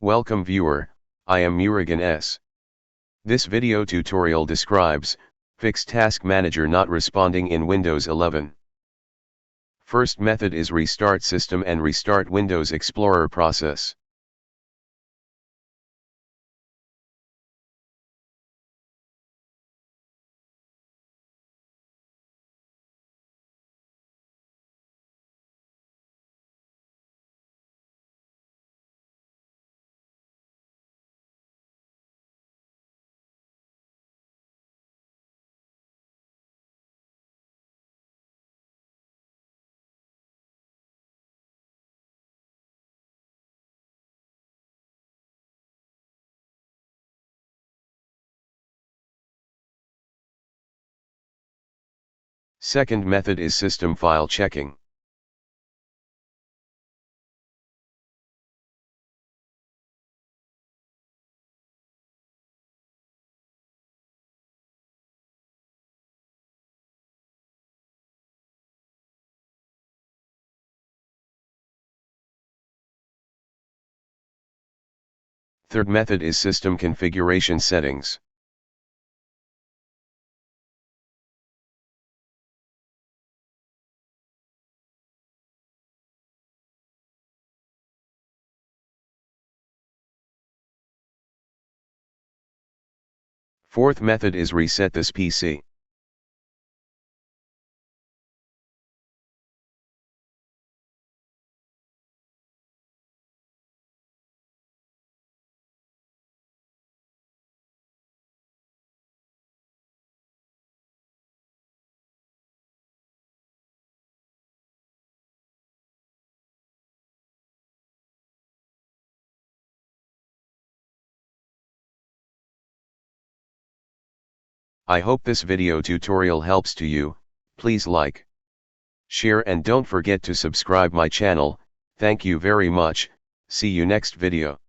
Welcome viewer, I am Murugan S. This video tutorial describes, fix Task Manager not responding in Windows 11. First method is restart system and restart Windows Explorer process. Second method is system file checking. Third method is system configuration settings. Fourth method is reset this PC. I hope this video tutorial helps to you. Please like, share and don't forget to subscribe my channel. Thank you very much. See you next video.